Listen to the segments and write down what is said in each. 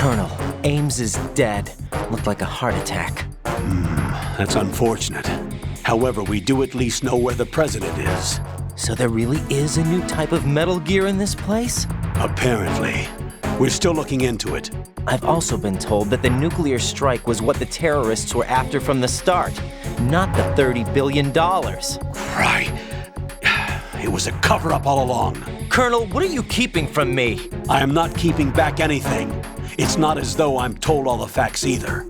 Colonel, Ames is dead. Looked like a heart attack. That's unfortunate. However, we do at least know where the president is. So there really is a new type of Metal Gear in this place? Apparently. We're still looking into it. I've also been told that the nuclear strike was what the terrorists were after from the start, not the $30 billion. Right. It was a cover-up all along. Colonel, what are you keeping from me? I am not keeping back anything. It's not as though I'm told all the facts either.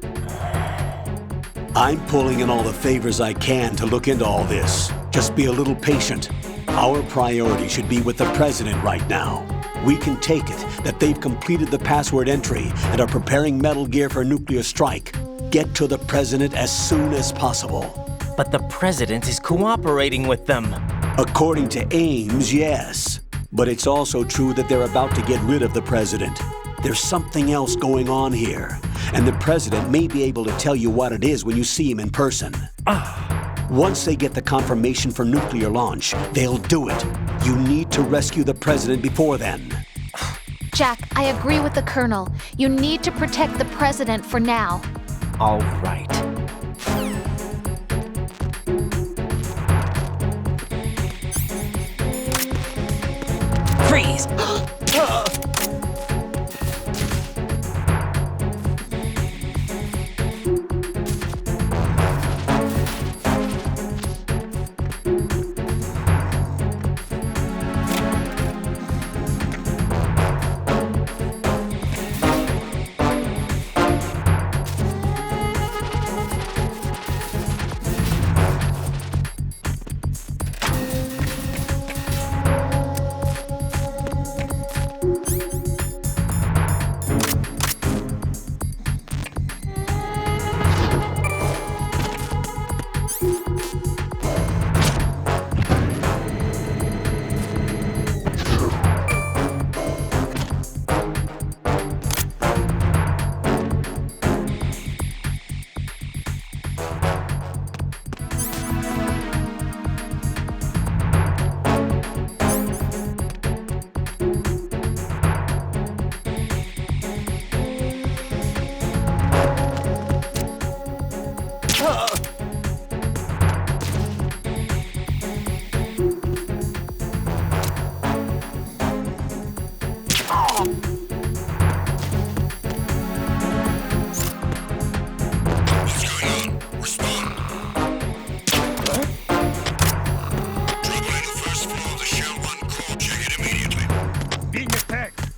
I'm pulling in all the favors I can to look into all this. Just be a little patient. Our priority should be with the president right now. We can take it that they've completed the password entry and are preparing Metal Gear for a nuclear strike. Get to the president as soon as possible. But the president is cooperating with them. According to Ames, yes. But it's also true that they're about to get rid of the president. There's something else going on here, and the president may be able to tell you what it is when you see him in person. Once they get the confirmation for nuclear launch, they'll do it. You need to rescue the president before then. Jack, I agree with the Colonel. You need to protect the president for now. All right. Freeze!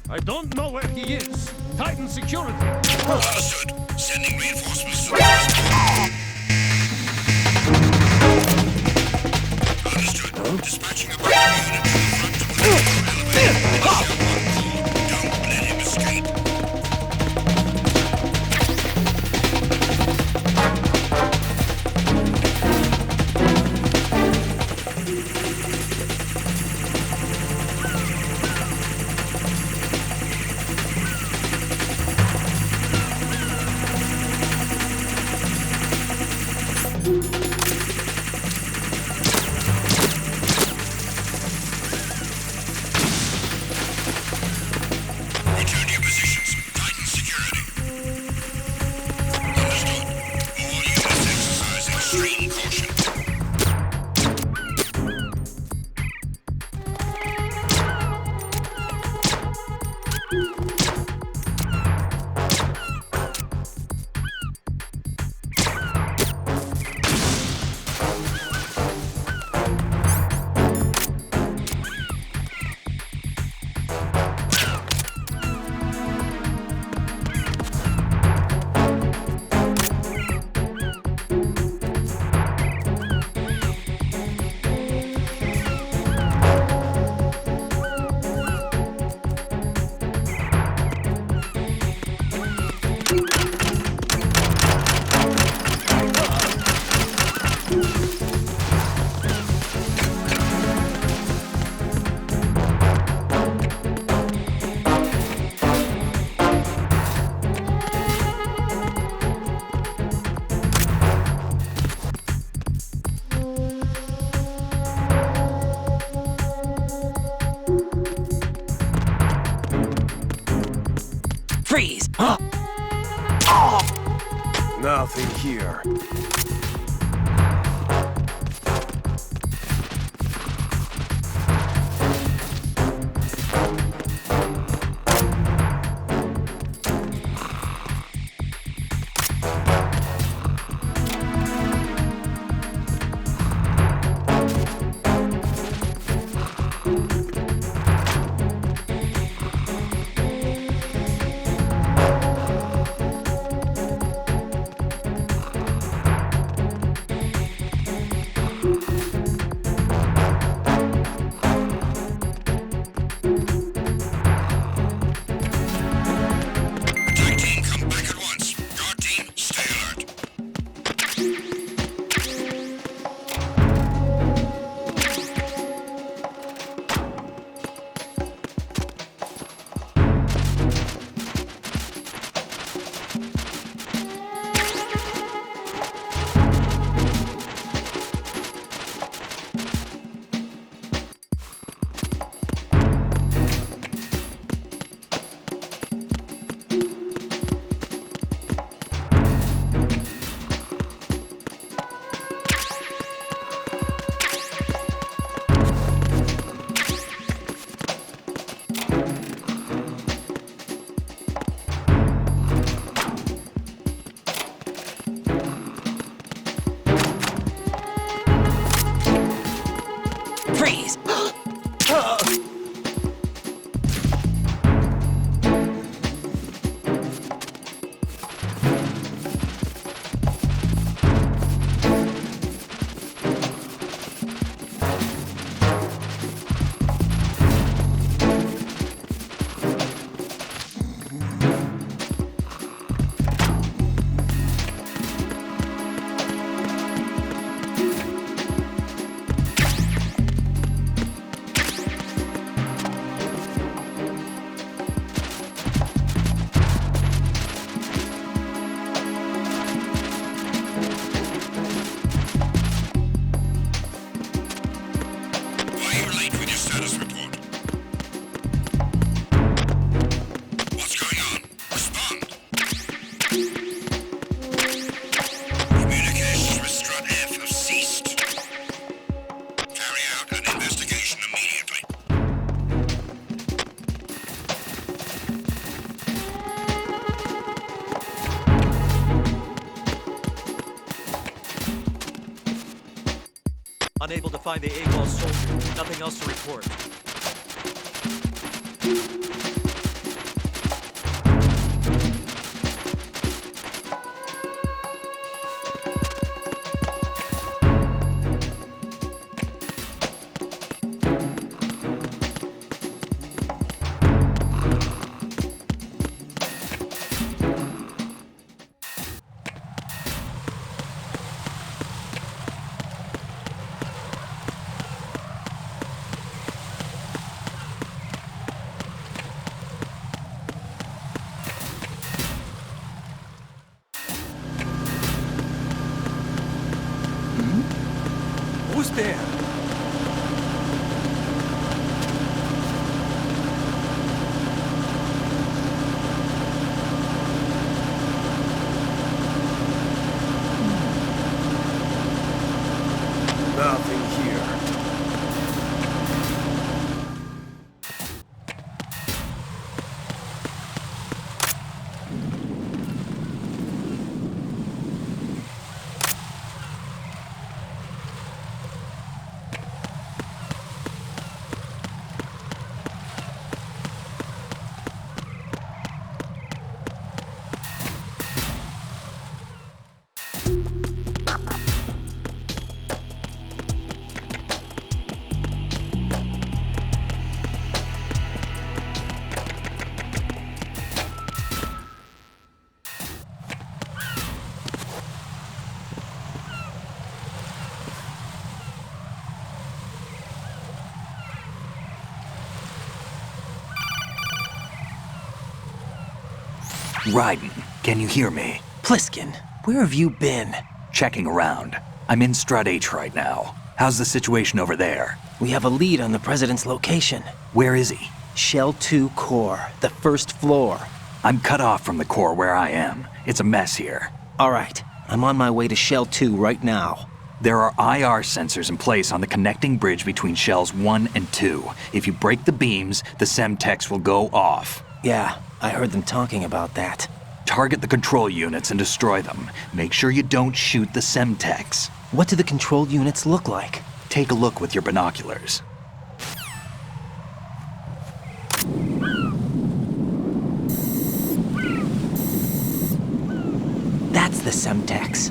I don't know where he is. Titan security. Understood. Sending reinforcements to Understood. Dispatching a backup unit to the front of the elevator. Don't let him escape. Freeze! Nothing here. Attack team, come back at once. Guard team, stay alert. Freeze! Why are you late with your status report? What's going on? Respond. Communications with Strut F have ceased. Carry out an investigation immediately. Unable to find the AWOL soldier. Nothing else to report. Who's there? Nothing here. Raiden, can you hear me? Pliskin, where have you been? Checking around. I'm in Strut H right now. How's the situation over there? We have a lead on the president's location. Where is he? Shell 2 core, the first floor. I'm cut off from the core where I am. It's a mess here. All right, I'm on my way to Shell 2 right now. There are IR sensors in place on the connecting bridge between shells 1 and 2. If you break the beams, the Semtex will go off. Yeah, I heard them talking about that. Target the control units and destroy them. Make sure you don't shoot the Semtex. What do the control units look like? Take a look with your binoculars. That's the Semtex.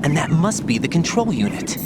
And that must be the control unit.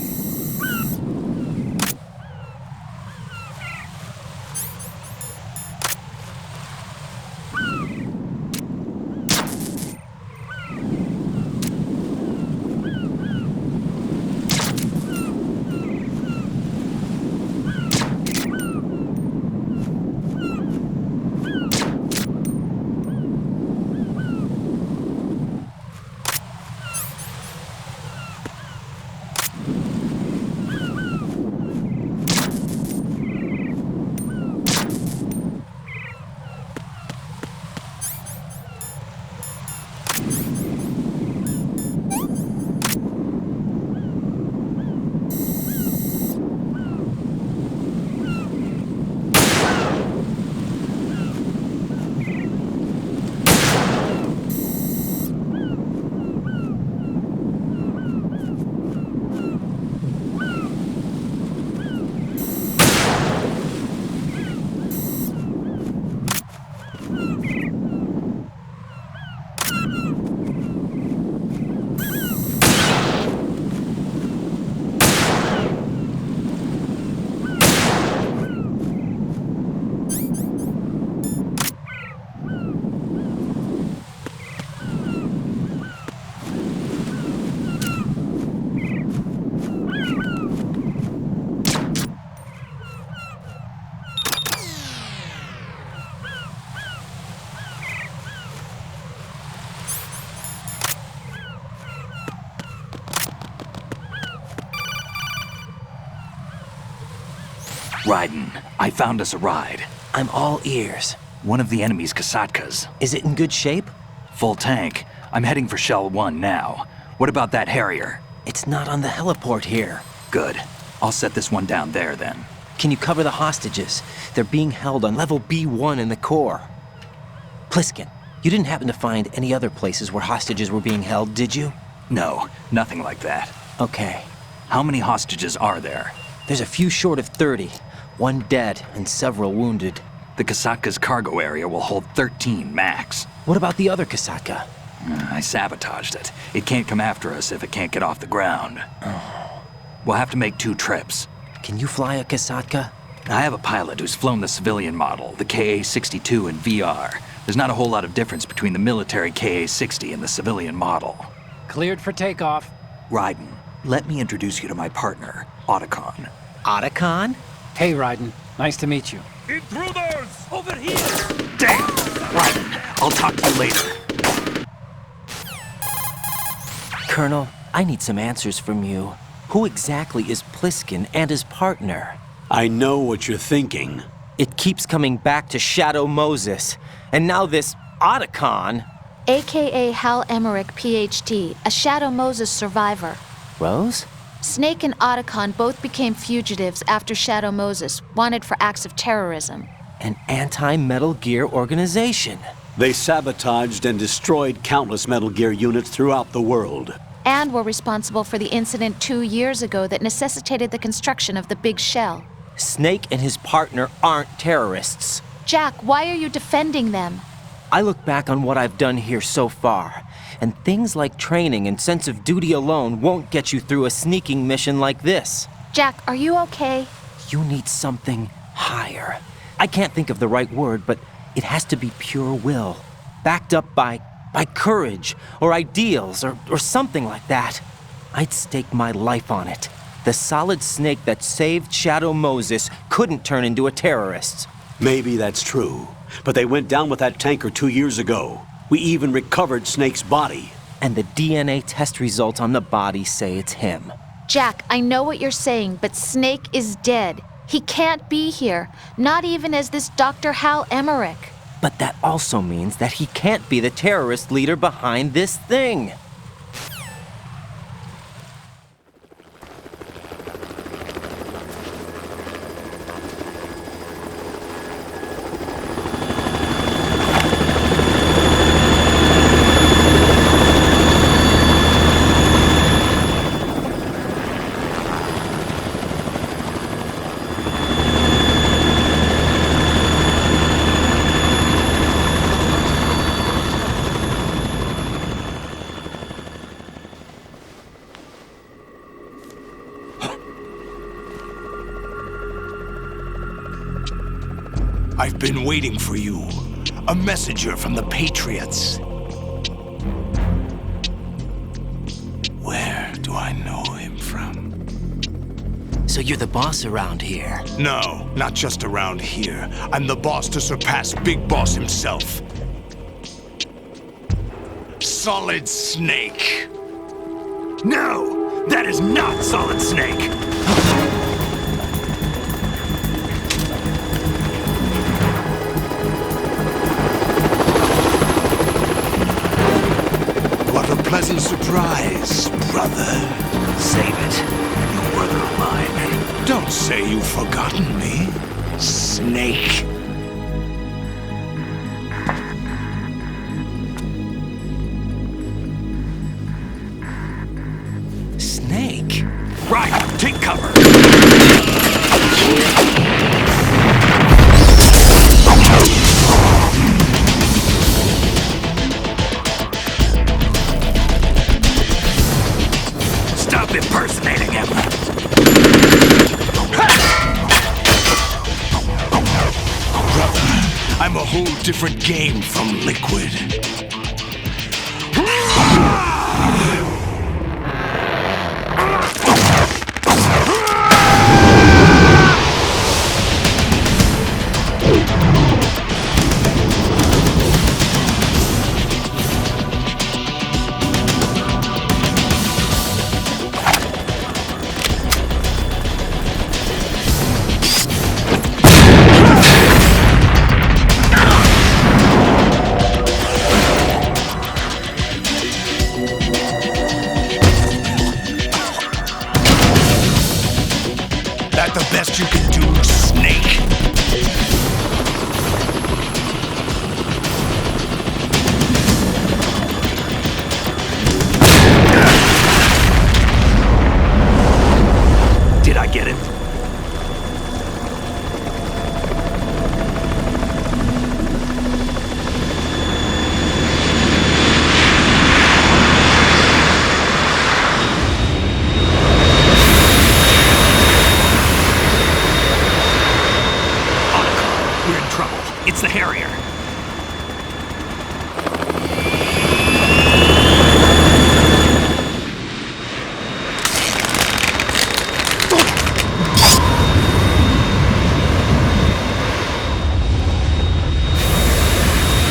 Raiden, I found us a ride. I'm all ears. One of the enemy's Kasatkas. Is it in good shape? Full tank. I'm heading for Shell 1 now. What about that Harrier? It's not on the heliport here. Good. I'll set this one down there then. Can you cover the hostages? They're being held on level B1 in the core. Pliskin, you didn't happen to find any other places where hostages were being held, did you? No, nothing like that. Okay. How many hostages are there? There's a few short of 30. One dead and several wounded. The Kasatka's cargo area will hold 13 max. What about the other Kasatka? I sabotaged it. It can't come after us if it can't get off the ground. We'll have to make 2 trips. Can you fly a Kasatka? I have a pilot who's flown the civilian model, the KA-62 in VR. There's not a whole lot of difference between the military KA-60 and the civilian model. Cleared for takeoff. Raiden, let me introduce you to my partner, Otacon. Otacon? Hey, Raiden. Nice to meet you. Intruders! Over here! Damn! Raiden, I'll talk to you later. Colonel, I need some answers from you. Who exactly is Pliskin and his partner? I know what you're thinking. It keeps coming back to Shadow Moses. And now this Otacon. AKA Hal Emmerich, PhD, a Shadow Moses survivor. Rose? Snake and Otacon both became fugitives after Shadow Moses, wanted for acts of terrorism. An anti-Metal Gear organization. They sabotaged and destroyed countless Metal Gear units throughout the world. And were responsible for the incident 2 years ago that necessitated the construction of the Big Shell. Snake and his partner aren't terrorists. Jack, why are you defending them? I look back on what I've done here so far, and things like training and sense of duty alone won't get you through a sneaking mission like this. Jack, are you okay? You need something higher. I can't think of the right word, but it has to be pure will, backed up by courage or ideals or something like that. I'd stake my life on it. The solid snake that saved Shadow Moses couldn't turn into a terrorist. Maybe that's true, but they went down with that tanker 2 years ago. We even recovered Snake's body. And the DNA test results on the body say it's him. Jack, I know what you're saying, but Snake is dead. He can't be here, not even as this Dr. Hal Emmerich. But that also means that he can't be the terrorist leader behind this thing. I've been waiting for you. A messenger from the Patriots. Where do I know him from? So you're the boss around here? No, not just around here. I'm the boss to surpass Big Boss himself. Solid Snake. No! That is not Solid Snake! What a pleasant surprise, brother. Save it. You brother of mine. Don't say you've forgotten me, Snake. Snake? Right, take cover! Stop impersonating him! Brother, I'm a whole different game from Liquid. That the best you can do, Snake? Did I get it? We're in trouble. It's the Harrier.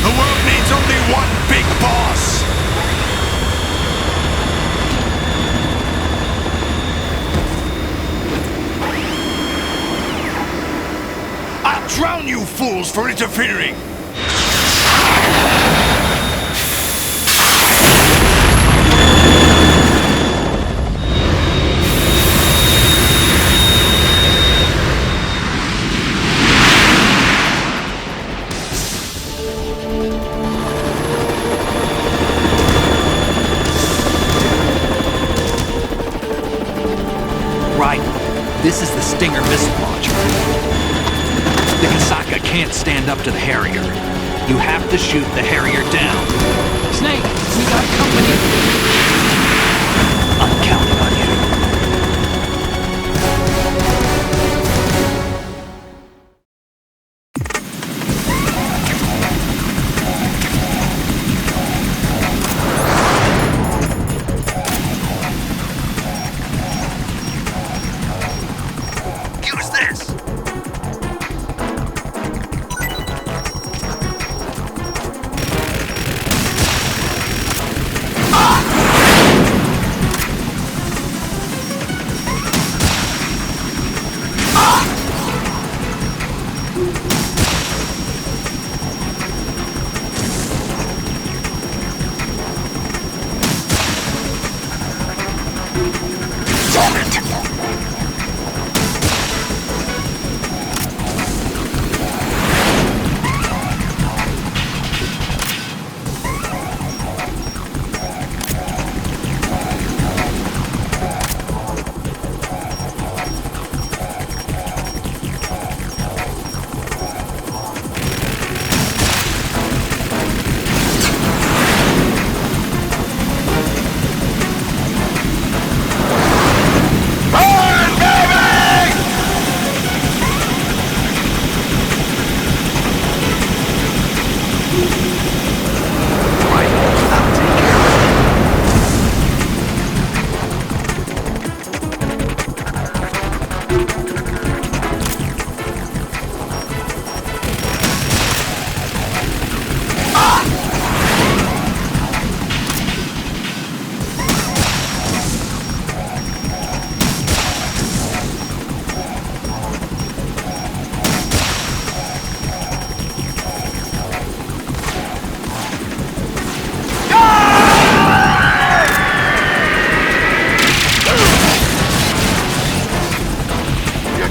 The world needs only one big boss. I'll drown you fools for interfering. Right. This is the Stinger missile launcher. The Kasaka can't stand up to the Harrier. You have to shoot the Harrier down. Snake, we got company. I'm counting on you. Use this! Ah!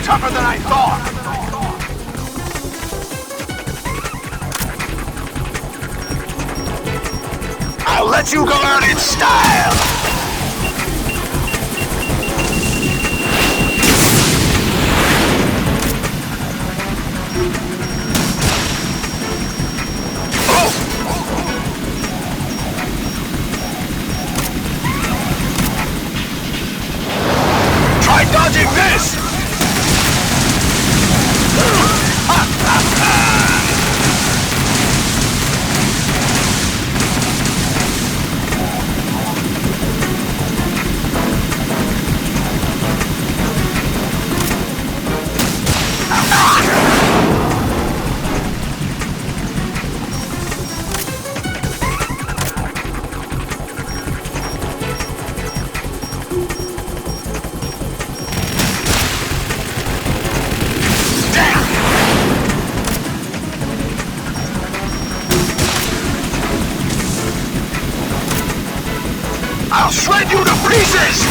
tougher than I thought. I'll let you go out in style. Try dodging this! I'll shred you to pieces!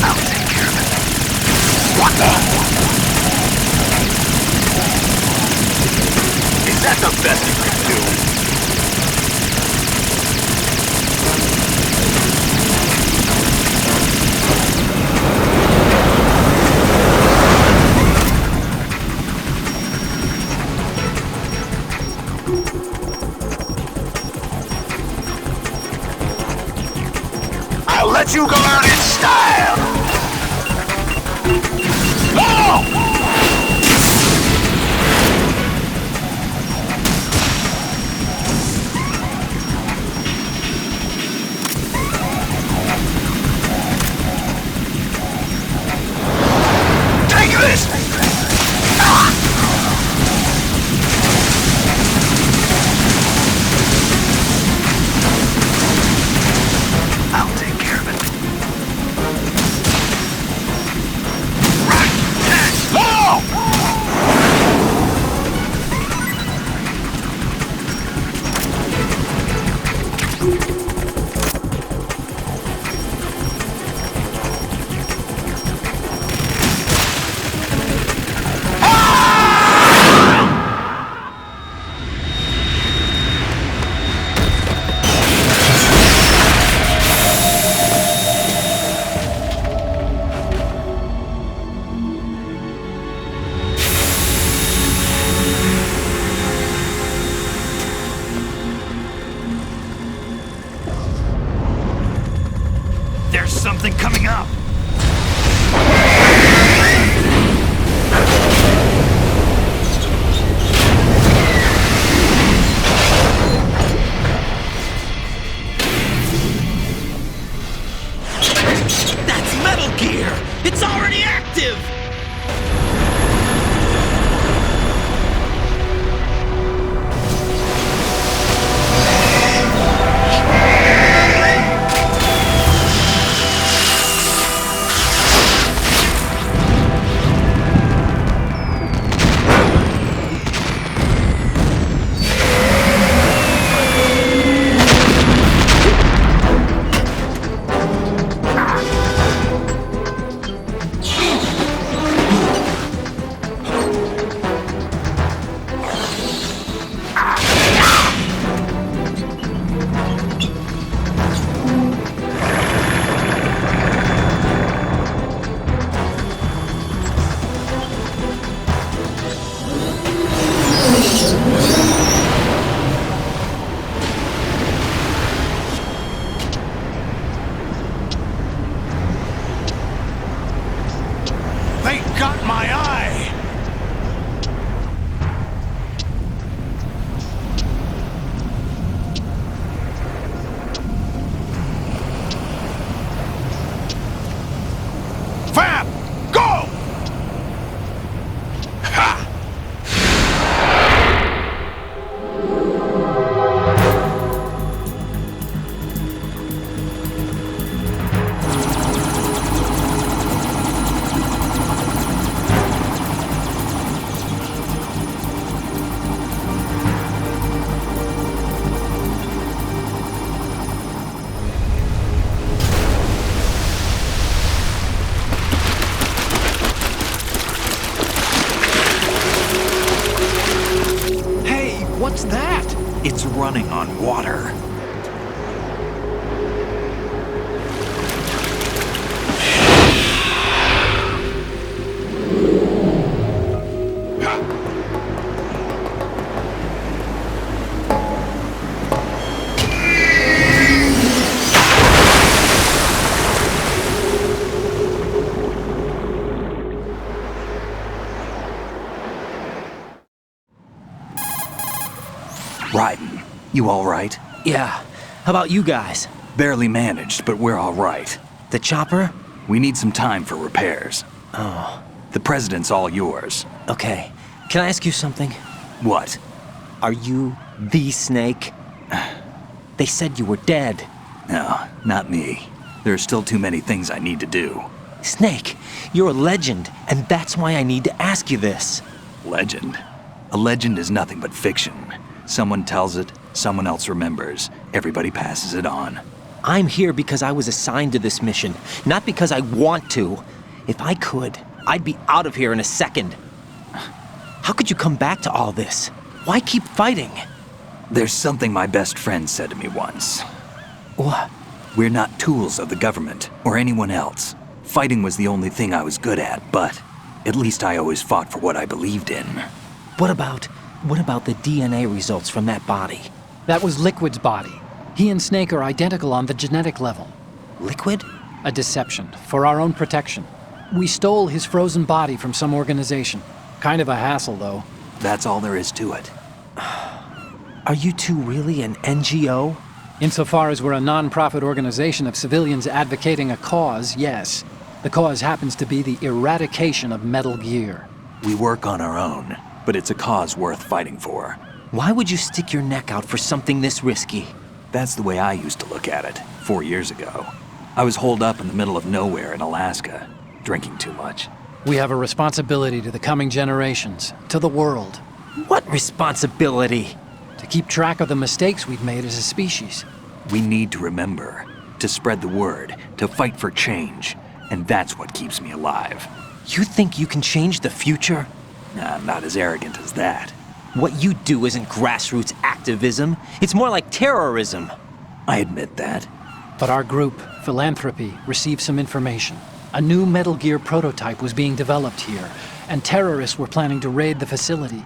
I'll take care of it. What the? Is that the best you can do? I'll let you go out in style! No! Take this! I'll take care of it. No! There's something coming up! That's Metal Gear! It's already active! It's running on water. Raiden, you all right? Yeah. How about you guys? Barely managed, but we're all right. The chopper? We need some time for repairs. Oh. The president's all yours. Okay. Can I ask you something? What? Are you the Snake? They said you were dead. No, not me. There are still too many things I need to do. Snake, you're a legend, and that's why I need to ask you this. Legend? A legend is nothing but fiction. Someone tells it, someone else remembers. Everybody passes it on. I'm here because I was assigned to this mission, not because I want to. If I could, I'd be out of here in a second. How could you come back to all this? Why keep fighting? There's something my best friend said to me once. What? We're not tools of the government or anyone else. Fighting was the only thing I was good at, but at least I always fought for what I believed in. What about the DNA results from that body? That was Liquid's body. He and Snake are identical on the genetic level. Liquid? A deception, for our own protection. We stole his frozen body from some organization. Kind of a hassle, though. That's all there is to it. Are you two really an NGO? Insofar as we're a non-profit organization of civilians advocating a cause, yes. The cause happens to be the eradication of Metal Gear. We work on our own, but it's a cause worth fighting for. Why would you stick your neck out for something this risky? That's the way I used to look at it, 4 years ago. I was holed up in the middle of nowhere in Alaska, drinking too much. We have a responsibility to the coming generations, to the world. What responsibility? To keep track of the mistakes we've made as a species. We need to remember, to spread the word, to fight for change, and that's what keeps me alive. You think you can change the future? Nah, I'm not as arrogant as that. What you do isn't grassroots activism. It's more like terrorism. I admit that. But our group, Philanthropy, received some information. A new Metal Gear prototype was being developed here, and terrorists were planning to raid the facility.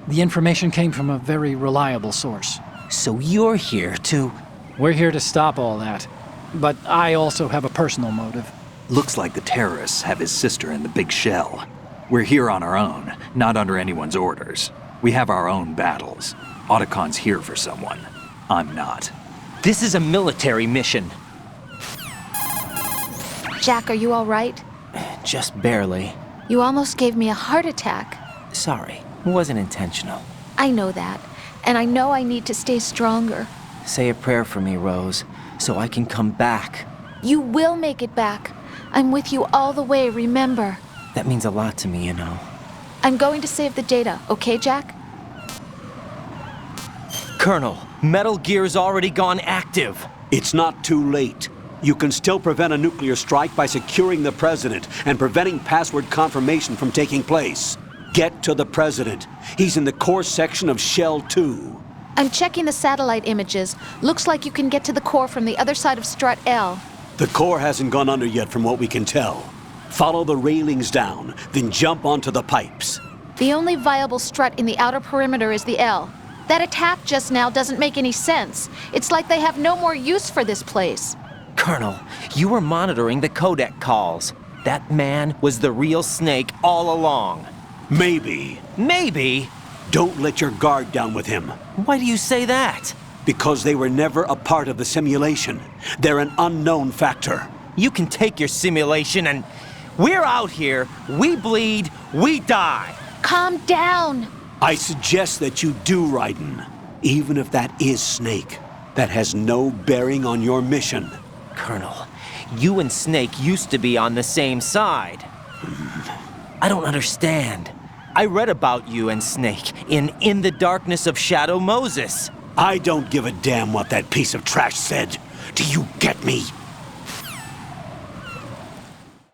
The information came from a very reliable source. So you're here to... We're here to stop all that. But I also have a personal motive. Looks like the terrorists have his sister in the big shell. We're here on our own, not under anyone's orders. We have our own battles. Otacon's here for someone. I'm not. This is a military mission. Jack, are you all right? Just barely. You almost gave me a heart attack. Sorry, it wasn't intentional. I know that, and I know I need to stay stronger. Say a prayer for me, Rose, so I can come back. You will make it back. I'm with you all the way, remember. That means a lot to me, you know. I'm going to save the data, okay, Jack? Colonel, Metal Gear's already gone active. It's not too late. You can still prevent a nuclear strike by securing the president and preventing password confirmation from taking place. Get to the president. He's in the core section of Shell 2. I'm checking the satellite images. Looks like you can get to the core from the other side of Strut L. The core hasn't gone under yet from what we can tell. Follow the railings down, then jump onto the pipes. The only viable strut in the outer perimeter is the L. That attack just now doesn't make any sense. It's like they have no more use for this place. Colonel, you were monitoring the codec calls. That man was the real Snake all along. Maybe. Maybe? Don't let your guard down with him. Why do you say that? Because they were never a part of the simulation. They're an unknown factor. You can take your simulation and... We're out here, we bleed, we die. Calm down. I suggest that you do, Raiden. Even if that is Snake. That has no bearing on your mission. Colonel, you and Snake used to be on the same side. I don't understand. I read about you and Snake in the Darkness of Shadow Moses. I don't give a damn what that piece of trash said. Do you get me?